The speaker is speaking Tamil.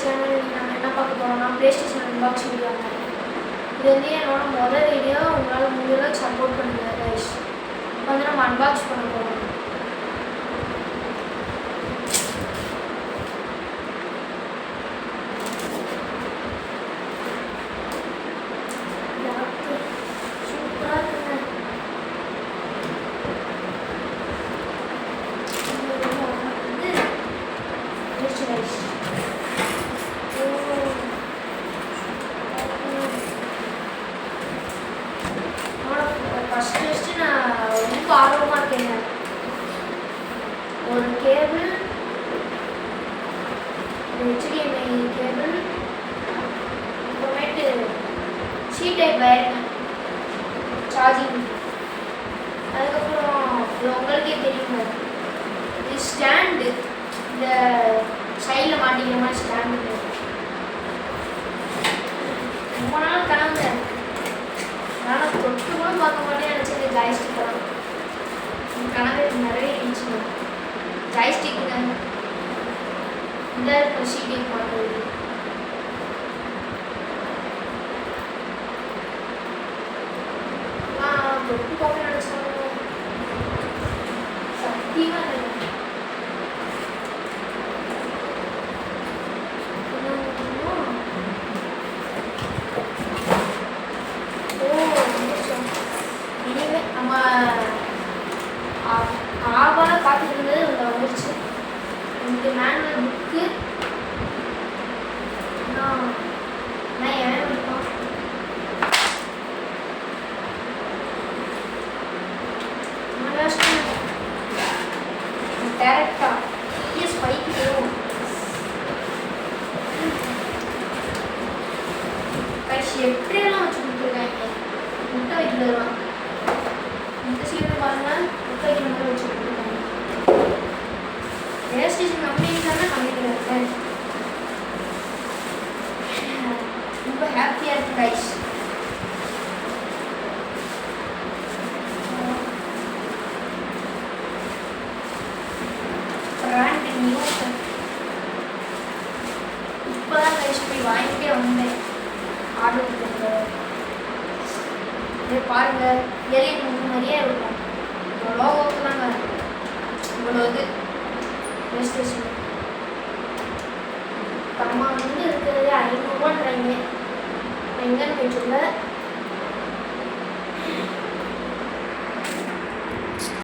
சேனல் நாங்கள் என்ன பார்க்க போகிறோம்னா ப்ளே ஸ்டேஷன் அன்பாக்சிங் வீடியோங்க. இது வந்து என்னோட மொதல் வீடியோ. உங்களால் முடிஞ்ச சப்போர்ட் பண்ணுங்கள் கைஸ். வந்து நம்ம அன்பாக்ஸ் பண்ண போகிறோம். ஃபஸ்ட்டு நான் ரொம்ப ஆர்வமாக இருக்கேங்க. ஒரு கேபிள், HDMI கேபிள், அப்புறமேட்டு சி டைப் வயருங்க, சார்ஜிங். அதுக்கப்புறம் இது உங்களுக்கே தெரியுங்க, இது ஸ்டாண்டு, இந்த சைடில் மாட்டிக்கிற மாதிரி ஸ்டாண்டு. ரொம்ப நாள் கனவுங்க. ஆனால் தொட்டு கூட பார்க்க மாட்டேன் நினச்சது ஜாய்ஸ்டிக் தான். கனவு நிறைய இருந்துச்சுங்க. ஜாய்ஸ்டிக்குங்க இந்த இருக்கிற ஷீட்டிங் பண்ணுறது. தொட்டு பார்க்க நினச்சாங்க சத்தியமாக இல்லை. நம்ம ஆர்வம் பார்த்துட்டு இருந்தது இங்கே வந்துருச்சு. இந்த மேனுவல் புக்கு நான் ஏன் இருக்கோம் டேரக்டா பிஎஸ் பைக்கு போகும். கைஸ் எப்படியெல்லாம் வச்சு கொடுத்துருக்காங்க. முட்டை வைக்கிறதுலாம் இந்த சீக்கிரம் பாருங்க. முட்டை வைக்கிற மாதிரி வச்சு கொடுத்துருக்காங்க. ப்ளே ஸ்டேஷன் கம்பெனி தானே கம்பெனியில் இருக்கேன். ரொம்ப ஹாப்பியாக இருக்கு கைஸ். பிராண்ட் நியூ இப்போ தான் கைஸ் போய் வாங்கிட்டே வந்தேன். ஆர்டர் கொடுத்துருக்கேன். இது பாருங்கள், எலியன் முக்கு மாதிரியே இருக்கும். இப்போ லோகோவுக்கு தாங்க இவ்வளோ இது ப்ளே ஸ்டேஷன். நம்ம வந்து இருக்கிறது 500ரூபான்றாங்க. எங்கன்னு போயிட்டு